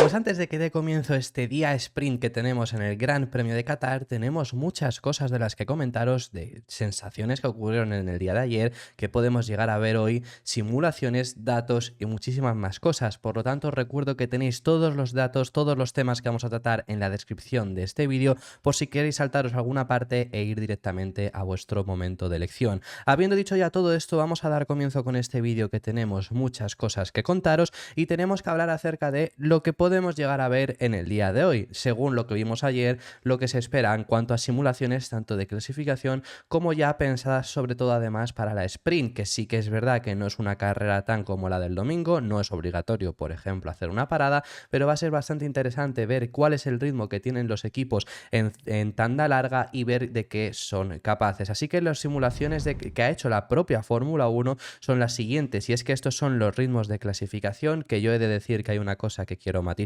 Pues antes de que dé comienzo este día sprint que tenemos en el Gran Premio de Qatar, tenemos muchas cosas de las que comentaros, de sensaciones que ocurrieron en el día de ayer, que podemos llegar a ver hoy, simulaciones, datos y muchísimas más cosas. Por lo tanto, recuerdo que tenéis todos los datos, todos los temas que vamos a tratar en la descripción de este vídeo, por si queréis saltaros alguna parte e ir directamente a vuestro momento de elección. Habiendo dicho ya todo esto, vamos a dar comienzo con este vídeo, que tenemos muchas cosas que contaros y tenemos que hablar acerca de lo que podemos llegar a ver en el día de hoy, según lo que vimos ayer, lo que se espera en cuanto a simulaciones tanto de clasificación como ya pensadas sobre todo además para la sprint, que sí que es verdad que no es una carrera tan como la del domingo, no es obligatorio, por ejemplo, hacer una parada, pero va a ser bastante interesante ver cuál es el ritmo que tienen los equipos en tanda larga y ver de qué son capaces. Así que las simulaciones que ha hecho la propia Fórmula 1 son las siguientes, y es que estos son los ritmos de clasificación, que yo he de decir que hay una cosa que quiero matizar,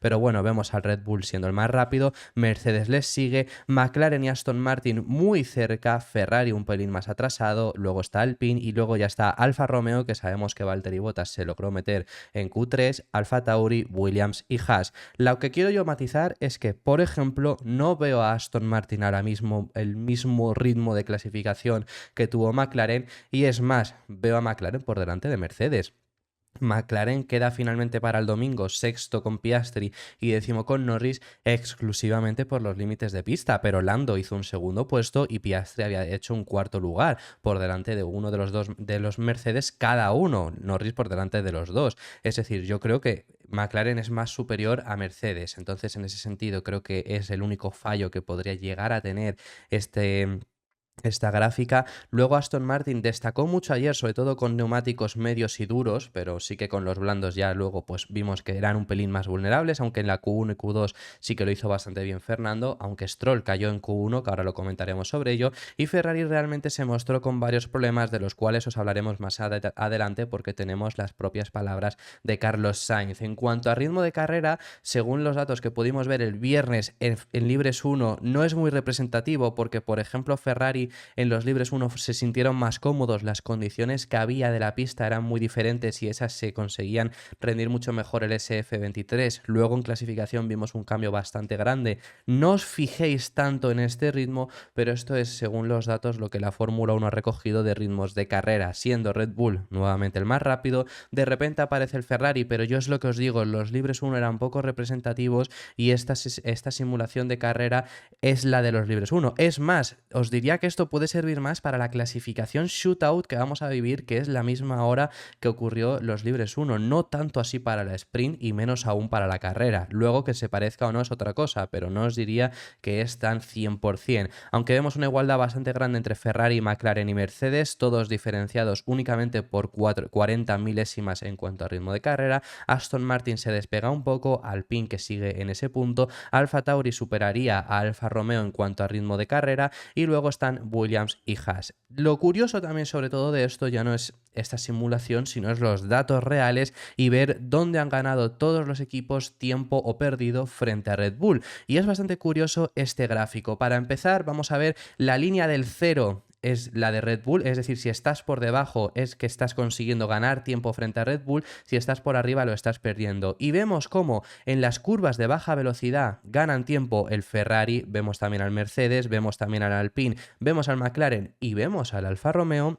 pero bueno, vemos al Red Bull siendo el más rápido, Mercedes les sigue, McLaren y Aston Martin muy cerca, Ferrari un pelín más atrasado, luego está Alpine y luego ya está Alfa Romeo, que sabemos que Valtteri Bottas se logró meter en Q3, Alfa Tauri, Williams y Haas. Lo que quiero yo matizar es que, por ejemplo, no veo a Aston Martin ahora mismo el mismo ritmo de clasificación que tuvo McLaren, y es más, veo a McLaren por delante de Mercedes. McLaren queda finalmente para el domingo sexto con Piastri y décimo con Norris exclusivamente por los límites de pista, pero Lando hizo un segundo puesto y Piastri había hecho un cuarto lugar por delante de uno de los dos de los Mercedes cada uno, Norris por delante de los dos. Es decir, yo creo que McLaren es más superior a Mercedes, entonces en ese sentido creo que es el único fallo que podría llegar a tener esta gráfica. Luego Aston Martin destacó mucho ayer, sobre todo con neumáticos medios y duros, pero sí que con los blandos ya luego pues vimos que eran un pelín más vulnerables, aunque en la Q1 y Q2 sí que lo hizo bastante bien Fernando, aunque Stroll cayó en Q1, que ahora lo comentaremos sobre ello, y Ferrari realmente se mostró con varios problemas, de los cuales os hablaremos más adelante porque tenemos las propias palabras de Carlos Sainz. En cuanto a ritmo de carrera, según los datos que pudimos ver el viernes en Libres 1, no es muy representativo porque, por ejemplo, Ferrari en los libres 1 se sintieron más cómodos, las condiciones que había de la pista eran muy diferentes y esas se conseguían rendir mucho mejor el SF23. Luego en clasificación vimos un cambio bastante grande. No os fijéis tanto en este ritmo, pero esto es según los datos lo que la Fórmula 1 ha recogido de ritmos de carrera, siendo Red Bull nuevamente el más rápido. De repente aparece el Ferrari, pero yo es lo que os digo, los libres 1 eran poco representativos y esta simulación de carrera es la de los libres 1. Es más, os diría que esto puede servir más para la clasificación shootout que vamos a vivir, que es la misma hora que ocurrió los libres 1, no tanto así para la sprint y menos aún para la carrera. Luego que se parezca o no es otra cosa, pero no os diría que es tan 100%. Aunque vemos una igualdad bastante grande entre Ferrari, McLaren y Mercedes, todos diferenciados únicamente por 40 milésimas en cuanto a ritmo de carrera, Aston Martin se despega un poco, Alpine que sigue en ese punto, Alfa Tauri superaría a Alfa Romeo en cuanto a ritmo de carrera y luego están Williams y Haas. Lo curioso también sobre todo de esto ya no es esta simulación, sino es los datos reales y ver dónde han ganado todos los equipos tiempo o perdido frente a Red Bull. Y es bastante curioso este gráfico. Para empezar, vamos a ver la línea del 0 es la de Red Bull, es decir, si estás por debajo es que estás consiguiendo ganar tiempo frente a Red Bull, si estás por arriba lo estás perdiendo. Y vemos cómo en las curvas de baja velocidad ganan tiempo el Ferrari, vemos también al Mercedes, vemos también al Alpine, vemos al McLaren y vemos al Alfa Romeo.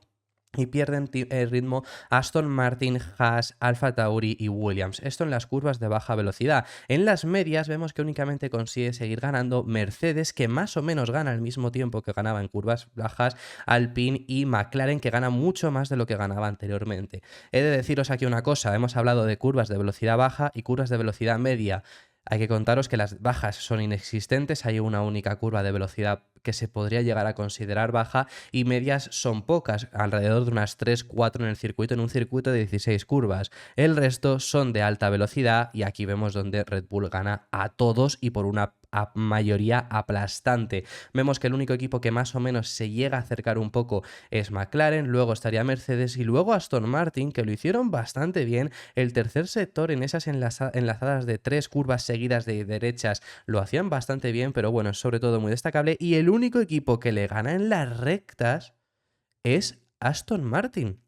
Y pierden el ritmo Aston Martin, Haas, Alfa Tauri y Williams. Esto en las curvas de baja velocidad. En las medias vemos que únicamente consigue seguir ganando Mercedes, que más o menos gana al mismo tiempo que ganaba en curvas bajas, Alpine y McLaren, que gana mucho más de lo que ganaba anteriormente. He de deciros aquí una cosa, hemos hablado de curvas de velocidad baja y curvas de velocidad media. Hay que contaros que las bajas son inexistentes, hay una única curva de velocidad que se podría llegar a considerar baja y medias son pocas, alrededor de unas 3-4 en el circuito, en un circuito de 16 curvas. El resto son de alta velocidad y aquí vemos donde Red Bull gana a todos y por una mayoría aplastante. Vemos que el único equipo que más o menos se llega a acercar un poco es McLaren, luego estaría Mercedes y luego Aston Martin, que lo hicieron bastante bien. El tercer sector en esas enlazadas de 3 curvas seguidas de derechas lo hacían bastante bien, pero bueno, es sobre todo muy destacable. Y el único equipo que le gana en las rectas es Aston Martin.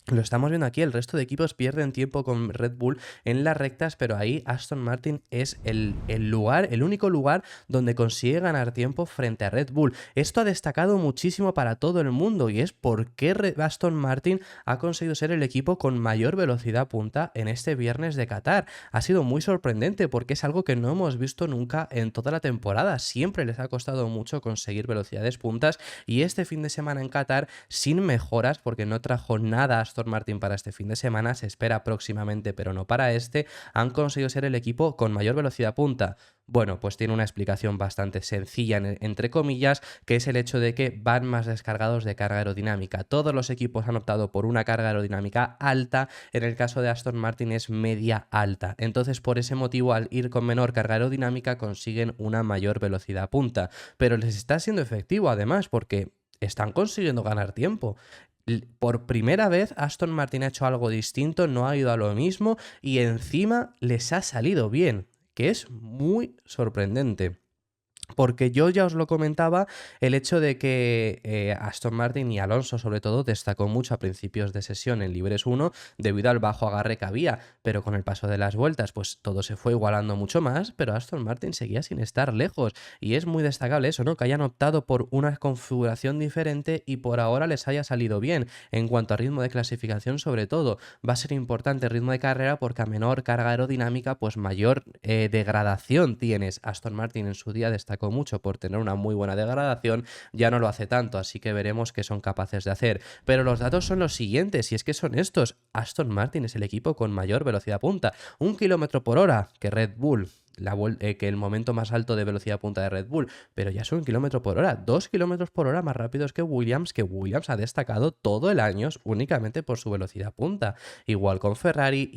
Lo estamos viendo aquí, el resto de equipos pierden tiempo con Red Bull en las rectas, pero ahí Aston Martin es el único lugar donde consigue ganar tiempo frente a Red Bull. Esto ha destacado muchísimo para todo el mundo y es por qué Aston Martin ha conseguido ser el equipo con mayor velocidad punta en este viernes de Qatar. Ha sido muy sorprendente porque es algo que no hemos visto nunca en toda la temporada. Siempre les ha costado mucho conseguir velocidades puntas y este fin de semana en Qatar, sin mejoras, porque no trajo nada Aston Martin para este fin de semana, se espera próximamente, pero no para este, han conseguido ser el equipo con mayor velocidad punta. Bueno, pues tiene una explicación bastante sencilla, entre comillas, que es el hecho de que van más descargados de carga aerodinámica. Todos los equipos han optado por una carga aerodinámica alta, en el caso de Aston Martin es media alta. Entonces, por ese motivo, al ir con menor carga aerodinámica, consiguen una mayor velocidad punta. Pero les está siendo efectivo además, porque están consiguiendo ganar tiempo. Por primera vez Aston Martin ha hecho algo distinto, no ha ido a lo mismo y encima les ha salido bien, que es muy sorprendente. Porque yo ya os lo comentaba, el hecho de que Aston Martin y Alonso sobre todo destacó mucho a principios de sesión en Libres 1 debido al bajo agarre que había, pero con el paso de las vueltas pues todo se fue igualando mucho más, pero Aston Martin seguía sin estar lejos y es muy destacable eso, ¿no? Que hayan optado por una configuración diferente y por ahora les haya salido bien. En cuanto a ritmo de clasificación sobre todo, va a ser importante el ritmo de carrera porque a menor carga aerodinámica pues mayor degradación tienes. Aston Martin en su día destacó mucho por tener una muy buena degradación, ya no lo hace tanto, así que veremos qué son capaces de hacer. Pero los datos son los siguientes, y es que son estos. Aston Martin es el equipo con mayor velocidad punta, 1 km por hora que Red Bull. Que el momento más alto de velocidad punta de Red Bull, pero ya son 1 km por hora, 2 km por hora más rápidos que Williams ha destacado todo el año únicamente por su velocidad punta, igual con Ferrari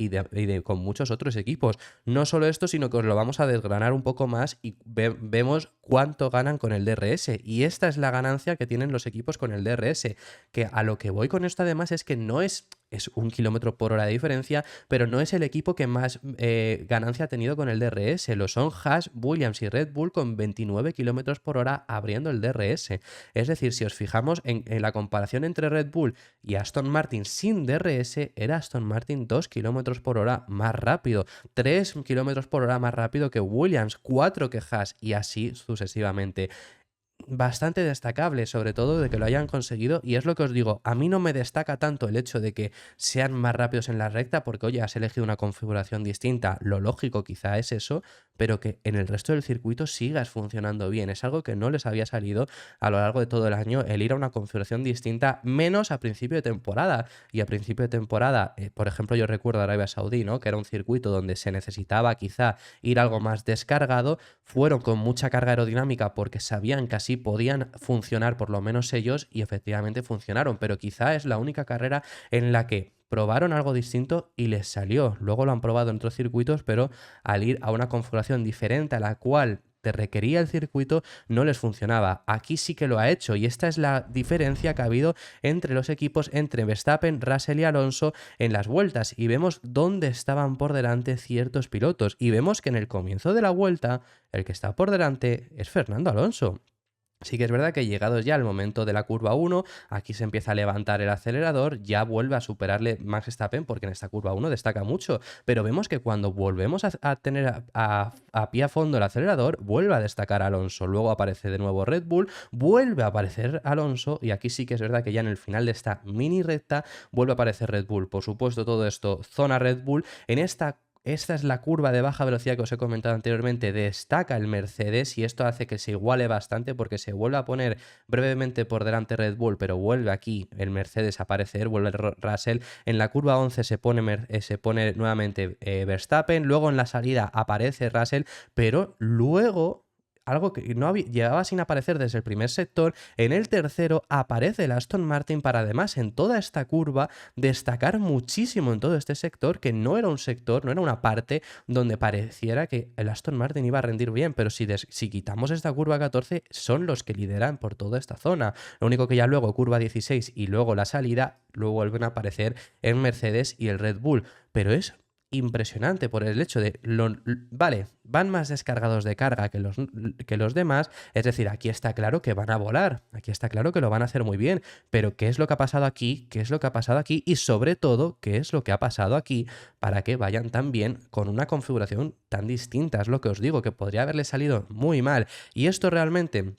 con muchos otros equipos. No solo esto, sino que os lo vamos a desgranar un poco más y vemos cuánto ganan con el DRS, y esta es la ganancia que tienen los equipos con el DRS, que a lo que voy con esto además es que no es 1 km por hora de diferencia, pero no es el equipo que más ganancia ha tenido con el DRS. Lo son Haas, Williams y Red Bull con 29 km por hora abriendo el DRS. Es decir, si os fijamos en la comparación entre Red Bull y Aston Martin sin DRS, era Aston Martin 2 km por hora más rápido, 3 km por hora más rápido que Williams, 4 que Haas y así sucesivamente. Bastante destacable, sobre todo de que lo hayan conseguido, y es lo que os digo, a mí no me destaca tanto el hecho de que sean más rápidos en la recta, porque oye, has elegido una configuración distinta, lo lógico quizá es eso, pero que en el resto del circuito sigas funcionando bien, es algo que no les había salido a lo largo de todo el año, el ir a una configuración distinta, menos a principio de temporada, y a principio de temporada, por ejemplo, yo recuerdo Arabia Saudí, ¿no? Que era un circuito donde se necesitaba quizá ir algo más descargado, fueron con mucha carga aerodinámica porque sabían que así podían funcionar por lo menos ellos, y efectivamente funcionaron, pero quizá es la única carrera en la que probaron algo distinto y les salió. Luego lo han probado en otros circuitos, pero al ir a una configuración diferente a la cual te requería el circuito, no les funcionaba. Aquí sí que lo ha hecho, y esta es la diferencia que ha habido entre los equipos, entre Verstappen, Russell y Alonso en las vueltas, y vemos dónde estaban por delante ciertos pilotos, y vemos que en el comienzo de la vuelta el que está por delante es Fernando Alonso. Sí que es verdad que llegados ya al momento de la curva 1, aquí se empieza a levantar el acelerador, ya vuelve a superarle Max Verstappen porque en esta curva 1 destaca mucho, pero vemos que cuando volvemos a tener a pie a fondo el acelerador, vuelve a destacar Alonso, luego aparece de nuevo Red Bull, vuelve a aparecer Alonso, y aquí sí que es verdad que ya en el final de esta mini recta vuelve a aparecer Red Bull. Por supuesto, todo esto zona Red Bull. Esta es la curva de baja velocidad que os he comentado anteriormente, destaca el Mercedes, y esto hace que se iguale bastante porque se vuelve a poner brevemente por delante Red Bull, pero vuelve aquí el Mercedes a aparecer, vuelve Russell. En la curva 11 se pone nuevamente Verstappen, luego en la salida aparece Russell, pero luego algo que no llevaba sin aparecer desde el primer sector, en el tercero aparece el Aston Martin para además en toda esta curva destacar muchísimo en todo este sector, que no era un sector, no era una parte donde pareciera que el Aston Martin iba a rendir bien, pero si quitamos esta curva 14 son los que lideran por toda esta zona. Lo único que ya luego curva 16 y luego la salida, luego vuelven a aparecer el Mercedes y el Red Bull, pero es impresionante por el hecho de, vale, van más descargados de carga que los demás, es decir, aquí está claro que van a volar, aquí está claro que lo van a hacer muy bien, pero ¿qué es lo que ha pasado aquí? ¿Qué es lo que ha pasado aquí? Y sobre todo, ¿qué es lo que ha pasado aquí para que vayan tan bien con una configuración tan distinta? Es lo que os digo, que podría haberle salido muy mal. Y esto realmente...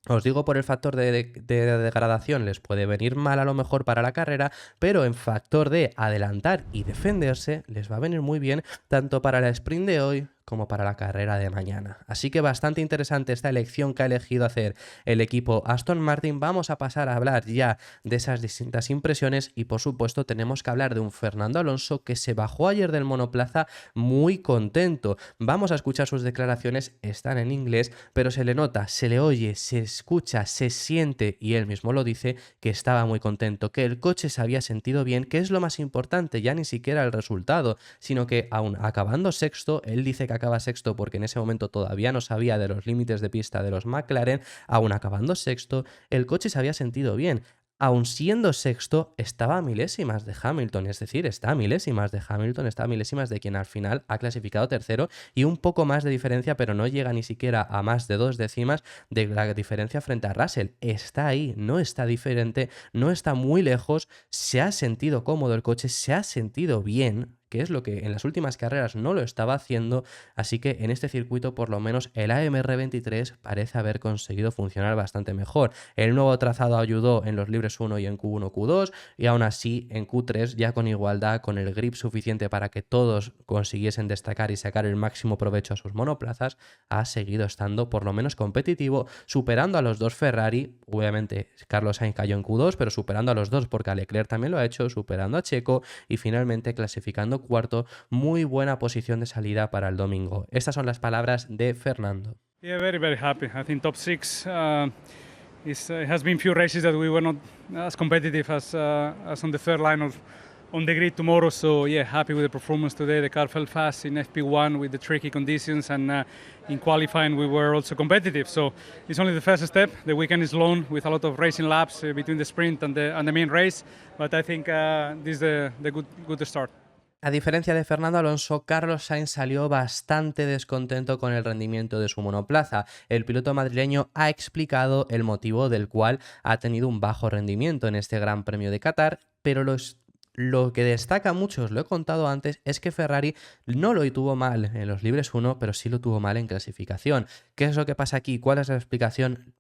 Os digo por el factor de degradación, les puede venir mal a lo mejor para la carrera, pero en factor de adelantar y defenderse, les va a venir muy bien tanto para la sprint de hoy como para la carrera de mañana. Así que bastante interesante esta elección que ha elegido hacer el equipo Aston Martin. Vamos a pasar a hablar ya de esas distintas impresiones y por supuesto tenemos que hablar de un Fernando Alonso que se bajó ayer del monoplaza muy contento. Vamos a escuchar sus declaraciones, están en inglés, pero se le nota, se le oye, se escucha, se siente y él mismo lo dice que estaba muy contento, que el coche se había sentido bien, que es lo más importante, ya ni siquiera el resultado, sino que aún acabando sexto, él dice que acaba sexto porque en ese momento todavía no sabía de los límites de pista de los McLaren, aún acabando sexto, el coche se había sentido bien. Aún siendo sexto, estaba a milésimas de Hamilton, es decir, está a milésimas de Hamilton, está a milésimas de quien al final ha clasificado tercero y un poco más de diferencia, pero no llega ni siquiera a más de 2 décimas de la diferencia frente a Russell. Está ahí, no está diferente, no está muy lejos, se ha sentido cómodo el coche, se ha sentido bien, que es lo que en las últimas carreras no lo estaba haciendo, así que en este circuito por lo menos el AMR23 parece haber conseguido funcionar bastante mejor. El nuevo trazado ayudó en los libres 1 y en Q1, Q2 y aún así en Q3 ya con igualdad, con el grip suficiente para que todos consiguiesen destacar y sacar el máximo provecho a sus monoplazas, ha seguido estando por lo menos competitivo, superando a los dos Ferrari. Obviamente Carlos Sainz cayó en Q2, pero superando a los dos porque a Leclerc también lo ha hecho, superando a Checo y finalmente clasificando cuarto. Muy buena posición de salida para el domingo. Estas son las palabras de Fernando. Yeah, very, very happy. I think top six it has been few races that we were not as competitive as on the third line of on the grid tomorrow. So yeah, happy with the performance today. The car felt fast in FP1 with the tricky conditions, and in qualifying we were also competitive. So it's only the first step. The weekend is long with a lot of racing laps between the sprint and the main race. But I think this is the good start. A diferencia de Fernando Alonso, Carlos Sainz salió bastante descontento con el rendimiento de su monoplaza. El piloto madrileño ha explicado el motivo del cual ha tenido un bajo rendimiento en este Gran Premio de Qatar, pero lo que destaca mucho, os lo he contado antes, es que Ferrari no lo tuvo mal en los libres 1, pero sí lo tuvo mal en clasificación. ¿Qué es lo que pasa aquí? ¿Cuál es la explicación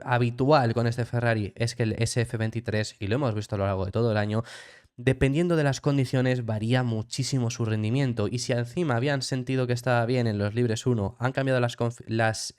habitual con este Ferrari? Es que el SF23, y lo hemos visto a lo largo de todo el año, dependiendo de las condiciones varía muchísimo su rendimiento y si encima habían sentido que estaba bien en los libres 1, han cambiado las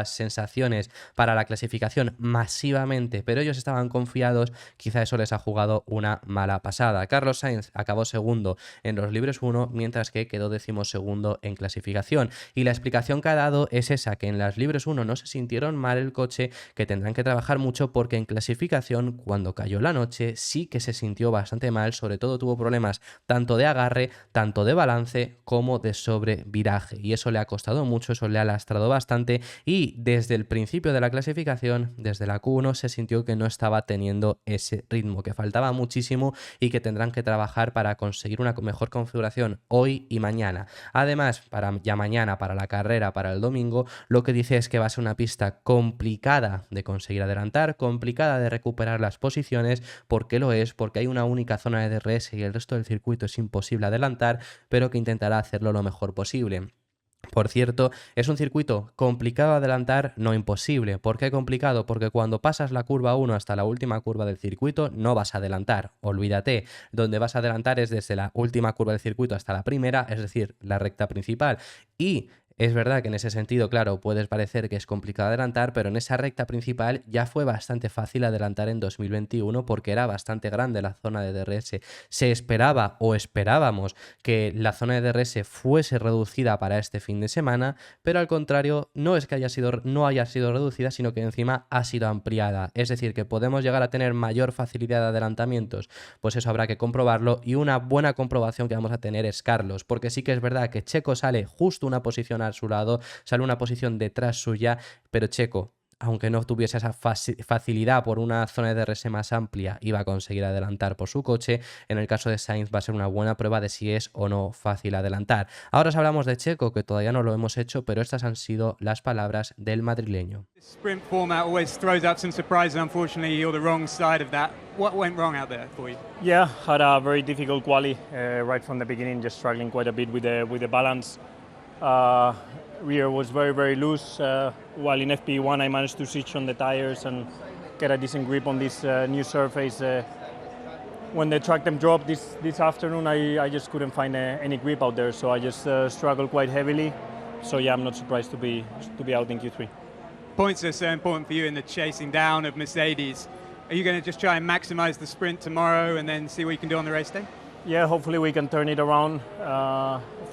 sensaciones para la clasificación masivamente, pero ellos estaban confiados, quizá eso les ha jugado una mala pasada. Carlos Sainz acabó segundo en los libres 1, mientras que quedó 12º en clasificación. Y la explicación que ha dado es esa, que en las libres 1 no se sintieron mal el coche, que tendrán que trabajar mucho porque en clasificación, cuando cayó la noche, sí que se sintió bastante mal, sobre todo tuvo problemas tanto de agarre, tanto de balance como de sobreviraje y eso le ha costado mucho, eso le ha lastrado bastante y desde el principio de la clasificación, desde la Q1 se sintió que no estaba teniendo ese ritmo, que faltaba muchísimo y que tendrán que trabajar para conseguir una mejor configuración hoy y mañana. Además, para ya mañana, para la carrera, para el domingo, lo que dice es que va a ser una pista complicada de conseguir adelantar, complicada de recuperar las posiciones, porque lo es, porque hay una única zona de DRS y el resto del circuito es imposible adelantar, pero que intentará hacerlo lo mejor posible. Por cierto, es un circuito complicado de adelantar, no imposible. ¿Por qué complicado? Porque cuando pasas la curva 1 hasta la última curva del circuito no vas a adelantar, olvídate. Donde vas a adelantar es desde la última curva del circuito hasta la primera, es decir, la recta principal. Y es verdad que en ese sentido, claro, puedes parecer que es complicado adelantar, pero en esa recta principal ya fue bastante fácil adelantar en 2021 porque era bastante grande la zona de DRS. Se esperaba o esperábamos que la zona de DRS fuese reducida para este fin de semana, pero al contrario, no es que no haya sido reducida, sino que encima ha sido ampliada. Es decir, que podemos llegar a tener mayor facilidad de adelantamientos. Pues eso habrá que comprobarlo y una buena comprobación que vamos a tener es Carlos, porque sí que es verdad que Checo sale justo una posición a su lado, sale una posición detrás suya, pero Checo aunque no tuviese esa facilidad por una zona de DRS más amplia, iba a conseguir adelantar por su coche. En el caso de Sainz va a ser una buena prueba de si es o no fácil adelantar. Ahora os hablamos de Checo, que todavía no lo hemos hecho, pero estas han sido las palabras del madrileño. Sprint format always throws out some surprises. Unfortunately, you're the wrong side of that. What went wrong out there for you? Yeah, had a very difficult quali right from the beginning, just struggling quite a bit with the balance. Rear was very loose, while in FP1 I managed to switch on the tires and get a decent grip on this new surface. When the track them dropped this afternoon, I just couldn't find any grip out there, so I just struggled quite heavily. So yeah, I'm not surprised to be out in Q3. Points are so important for you in the chasing down of Mercedes. Are you going to just try and maximize the sprint tomorrow and then see what you can do on the race day? Yeah, hopefully we can turn it around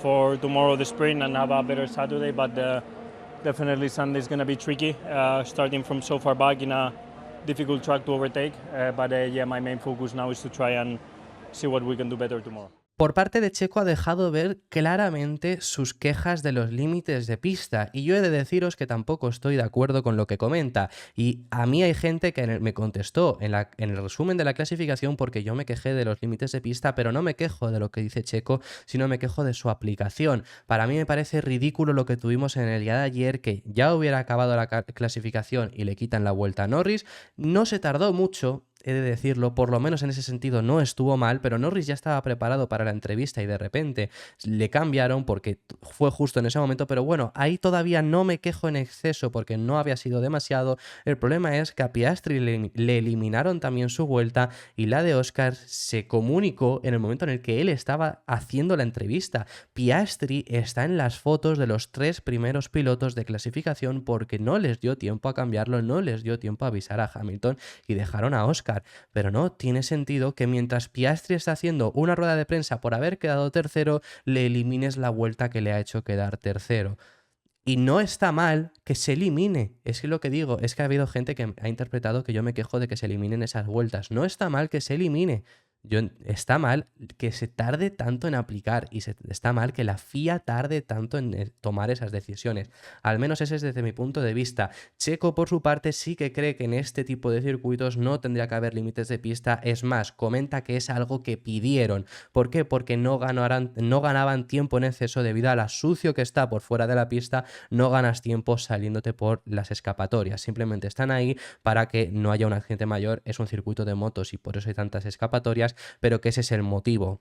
for tomorrow, the sprint, and have a better Saturday, but definitely Sunday's going to be tricky, starting from so far back in a difficult track to overtake, but yeah, my main focus now is to try and see what we can do better tomorrow. Por parte de Checo ha dejado ver claramente sus quejas de los límites de pista, y yo he de deciros que tampoco estoy de acuerdo con lo que comenta, y a mí hay gente que me contestó en el resumen de la clasificación porque yo me quejé de los límites de pista, pero no me quejo de lo que dice Checo, sino me quejo de su aplicación. Para mí me parece ridículo lo que tuvimos en el día de ayer, que ya hubiera acabado la clasificación y le quitan la vuelta a Norris. No se tardó mucho, he de decirlo, por lo menos en ese sentido no estuvo mal, pero Norris ya estaba preparado para la entrevista y de repente le cambiaron porque fue justo en ese momento, pero bueno, ahí todavía no me quejo en exceso porque no había sido demasiado. El problema es que a Piastri le eliminaron también su vuelta y la de Oscar se comunicó en el momento en el que él estaba haciendo la entrevista. Piastri está en las fotos de los 3 primeros pilotos de clasificación porque no les dio tiempo a cambiarlo, no les dio tiempo a avisar a Hamilton y dejaron a Oscar. Pero no tiene sentido que mientras Piastri está haciendo una rueda de prensa por haber quedado tercero, le elimines la vuelta que le ha hecho quedar tercero. Y no está mal que se elimine. Es que lo que digo es que ha habido gente que ha interpretado que yo me quejo de que se eliminen esas vueltas. No está mal que se elimine. Está mal que se tarde tanto en aplicar y está mal que la FIA tarde tanto en tomar esas decisiones. Al menos ese es desde mi punto de vista. Checo, por su parte, sí que cree que en este tipo de circuitos no tendría que haber límites de pista. Es más, comenta que es algo que pidieron. ¿Por qué? Porque no ganaban tiempo en exceso debido a lo sucio que está por fuera de la pista. No ganas tiempo saliéndote por las escapatorias. Simplemente están ahí para que no haya un accidente mayor. Es un circuito de motos y por eso hay tantas escapatorias, pero que ese es el motivo.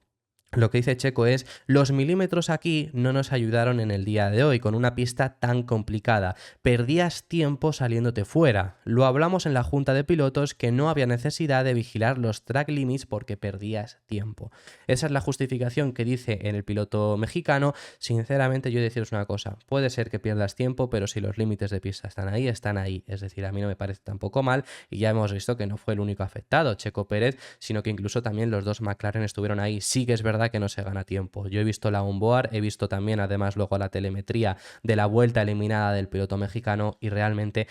Lo que dice Checo es, los milímetros aquí no nos ayudaron en el día de hoy con una pista tan complicada. Perdías tiempo saliéndote fuera. Lo hablamos en la junta de pilotos que no había necesidad de vigilar los track limits porque perdías tiempo. Esa es la justificación que dice en el piloto mexicano. Sinceramente, yo deciros una cosa. Puede ser que pierdas tiempo, pero si los límites de pista están ahí, están ahí. Es decir, a mí no me parece tampoco mal y ya hemos visto que no fue el único afectado, Checo Pérez, sino que incluso también los dos McLaren estuvieron ahí. Sí que es verdad que no se gana tiempo. Yo he visto la onboard, he visto también además luego la telemetría de la vuelta eliminada del piloto mexicano y realmente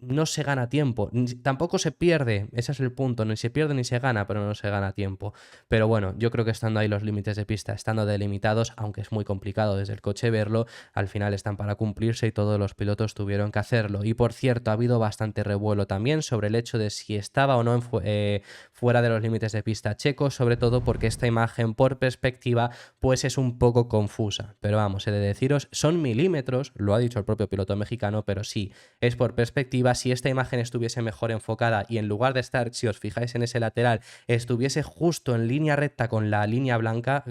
no se gana tiempo, tampoco se pierde, ese es el punto, ni se pierde ni se gana, pero no se gana tiempo. Pero bueno, yo creo que estando ahí los límites de pista, estando delimitados, aunque es muy complicado desde el coche verlo, al final están para cumplirse y todos los pilotos tuvieron que hacerlo. Y por cierto, ha habido bastante revuelo también sobre el hecho de si estaba o no fuera de los límites de pista Checo, sobre todo porque esta imagen por perspectiva pues es un poco confusa. Pero vamos, he de deciros, son milímetros, lo ha dicho el propio piloto mexicano, pero sí, es por perspectiva. Si esta imagen estuviese mejor enfocada y en lugar de estar, si os fijáis en ese lateral, estuviese justo en línea recta con la línea blanca,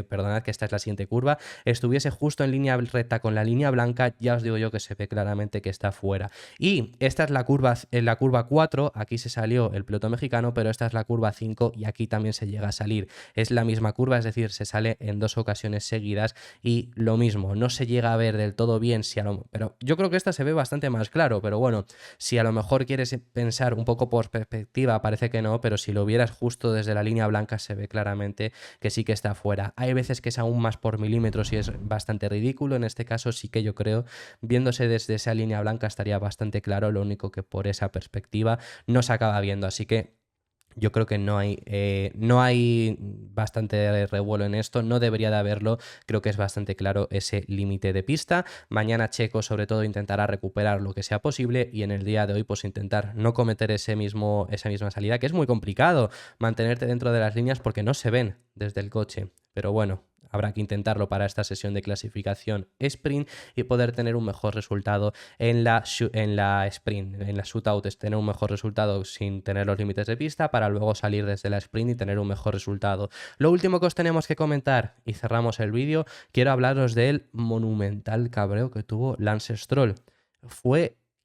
perdonad que esta es la siguiente curva, estuviese justo en línea recta con la línea blanca, ya os digo yo que se ve claramente que está fuera. Y esta es la curva 4, aquí se salió el piloto mexicano, pero esta es la curva 5 y aquí también se llega a salir. Es la misma curva, es decir, se sale en 2 ocasiones seguidas y lo mismo, no se llega a ver del todo bien, pero yo creo que esta se ve bastante más claro, pero bueno, si a lo mejor quieres pensar un poco por perspectiva, parece que no, pero si lo vieras justo desde la línea blanca se ve claramente que sí que está fuera. Hay veces que es aún más por milímetros y es bastante ridículo, en este caso sí que yo creo, viéndose desde esa línea blanca estaría bastante claro, lo único que por esa perspectiva no se acaba viendo, así que Yo creo que no hay bastante revuelo en esto, no debería de haberlo, creo que es bastante claro ese límite de pista. Mañana Checo sobre todo intentará recuperar lo que sea posible y en el día de hoy pues intentar no cometer esa misma salida, que es muy complicado mantenerte dentro de las líneas porque no se ven desde el coche, pero bueno. Habrá que intentarlo para esta sesión de clasificación sprint y poder tener un mejor resultado en la sprint, en la shootout, es tener un mejor resultado sin tener los límites de pista para luego salir desde la sprint y tener un mejor resultado. Lo último que os tenemos que comentar y cerramos el vídeo, quiero hablaros del monumental cabreo que tuvo Lance Stroll.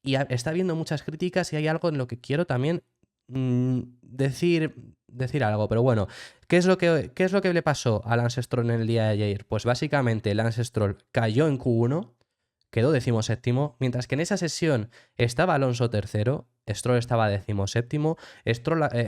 Está habiendo muchas críticas y hay algo en lo que quiero también decir algo, pero bueno, ¿qué es lo que le pasó a Lance Stroll en el día de ayer? Pues básicamente Lance Stroll cayó en Q1, quedó 17º, mientras que en esa sesión estaba Alonso tercero, Stroll estaba 17º,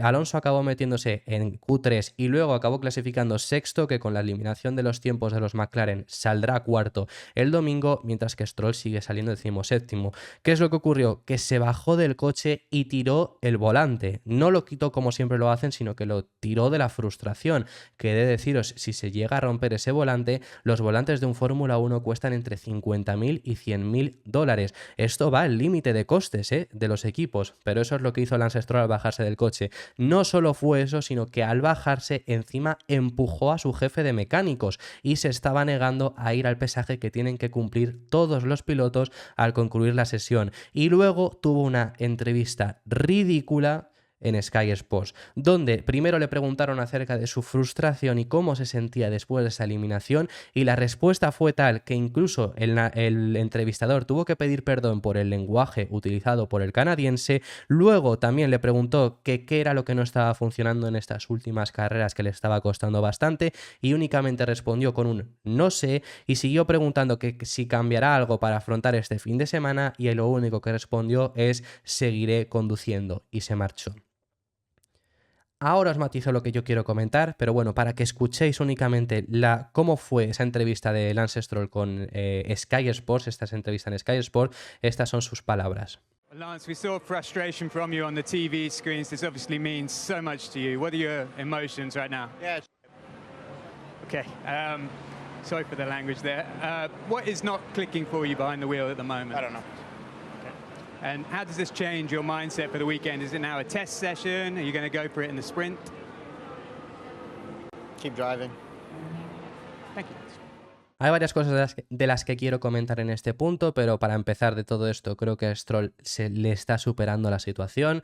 Alonso acabó metiéndose en Q3 y luego acabó clasificando sexto, que con la eliminación de los tiempos de los McLaren saldrá cuarto el domingo, mientras que Stroll sigue saliendo 17º. ¿Qué es lo que ocurrió? Que se bajó del coche y tiró el volante. No lo quitó como siempre lo hacen, sino que lo tiró de la frustración. Que he de deciros, si se llega a romper ese volante, los volantes de un Fórmula 1 cuestan entre 50.000 y 100.000 dólares. Esto va al límite de costes de los equipos. Pero eso es lo que hizo Lance Stroll al bajarse del coche. No solo fue eso, sino que al bajarse encima empujó a su jefe de mecánicos y se estaba negando a ir al pesaje que tienen que cumplir todos los pilotos al concluir la sesión. Y luego tuvo una entrevista ridícula en Sky Sports, donde primero le preguntaron acerca de su frustración y cómo se sentía después de esa eliminación, y la respuesta fue tal que incluso el entrevistador tuvo que pedir perdón por el lenguaje utilizado por el canadiense. Luego también le preguntó qué era lo que no estaba funcionando en estas últimas carreras, que le estaba costando bastante, y únicamente respondió con un no sé, y siguió preguntando que si cambiará algo para afrontar este fin de semana, y lo único que respondió es seguiré conduciendo, y se marchó. Ahora os matizo lo que yo quiero comentar, pero bueno, para que escuchéis únicamente cómo fue esa entrevista de Lance Stroll con Sky Sports, esta entrevista en Sky Sports, estas son sus palabras. Lance, we saw frustration from you on the TV screens. This obviously means so much to you. What are your emotions right now? Yeah. Okay. Sorry for the language there. What is not clicking for you behind the wheel at the moment? I don't know. And how does this change your mindset for the weekend? Is it now a test session? Are you going to go for it in the sprint? Keep driving. Thank you. Hay varias cosas de las que quiero comentar en este punto, pero para empezar de todo esto, creo que a Stroll se le está superando la situación.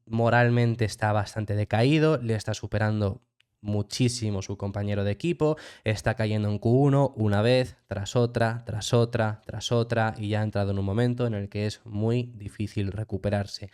Moralmente está bastante decaído, le está superando muchísimo su compañero de equipo, está cayendo en Q1 una vez, tras otra, tras otra, tras otra, y ya ha entrado en un momento en el que es muy difícil recuperarse.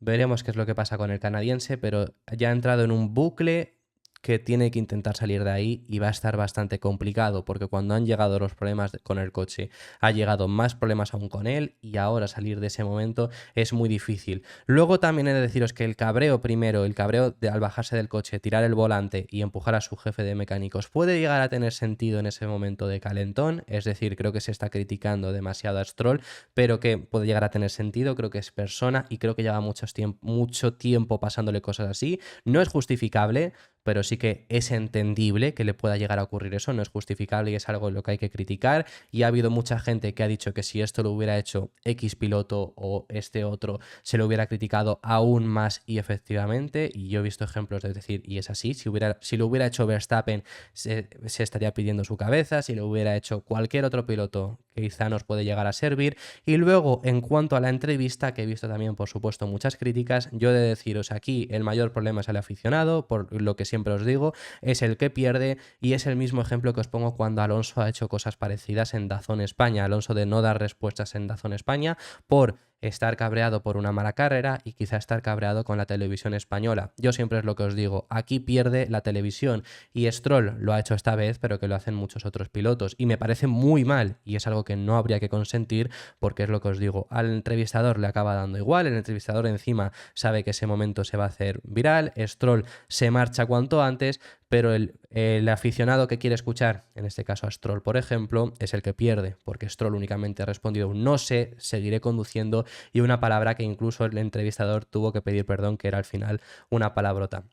Veremos qué es lo que pasa con el canadiense, pero ya ha entrado en un bucle que tiene que intentar salir de ahí y va a estar bastante complicado, porque cuando han llegado los problemas con el coche, ha llegado más problemas aún con él, y ahora salir de ese momento es muy difícil. Luego también he de deciros que el cabreo al bajarse del coche, tirar el volante y empujar a su jefe de mecánicos puede llegar a tener sentido en ese momento de calentón, es decir, creo que se está criticando demasiado a Stroll, pero que puede llegar a tener sentido, creo que es persona y creo que lleva mucho tiempo pasándole cosas así. No es justificable, pero sí que es entendible que le pueda llegar a ocurrir eso, no es justificable y es algo en lo que hay que criticar, y ha habido mucha gente que ha dicho que si esto lo hubiera hecho X piloto o este otro, se lo hubiera criticado aún más, y efectivamente, y yo he visto ejemplos de decir, y es así, si lo hubiera hecho Verstappen se estaría pidiendo su cabeza, si lo hubiera hecho cualquier otro piloto quizá nos puede llegar a servir. Y luego, en cuanto a la entrevista, que he visto también por supuesto muchas críticas, yo he de deciros aquí el mayor problema es el aficionado, por lo que siempre os digo, es el que pierde, y es el mismo ejemplo que os pongo cuando Alonso ha hecho cosas parecidas en DAZN España. Alonso de no dar respuestas en DAZN España por estar cabreado por una mala carrera y quizá estar cabreado con la televisión española. Yo siempre es lo que os digo, aquí pierde la televisión, y Stroll lo ha hecho esta vez, pero que lo hacen muchos otros pilotos, y me parece muy mal, y es algo que no habría que consentir, porque es lo que os digo, al entrevistador le acaba dando igual, el entrevistador encima sabe que ese momento se va a hacer viral, Stroll se marcha cuanto antes, pero el aficionado que quiere escuchar, en este caso a Stroll, por ejemplo, es el que pierde, porque Stroll únicamente ha respondido un no sé, seguiré conduciendo, y una palabra que incluso el entrevistador tuvo que pedir perdón, que era al final una palabrota.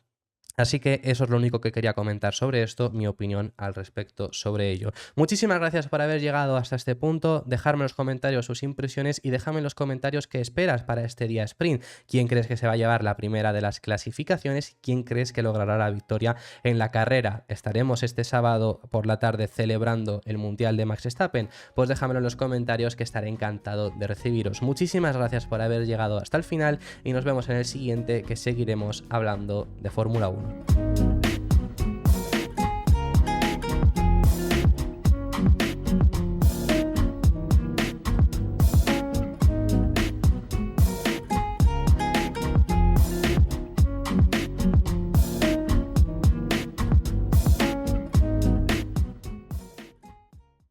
Así que eso es lo único que quería comentar sobre esto, mi opinión al respecto sobre ello. Muchísimas gracias por haber llegado hasta este punto, dejadme en los comentarios sus impresiones y déjame en los comentarios qué esperas para este día sprint. ¿Quién crees que se va a llevar la primera de las clasificaciones y quién crees que logrará la victoria en la carrera? ¿Estaremos este sábado por la tarde celebrando el Mundial de Max Verstappen? Pues déjamelo en los comentarios, que estaré encantado de recibiros. Muchísimas gracias por haber llegado hasta el final y nos vemos en el siguiente, que seguiremos hablando de Fórmula 1.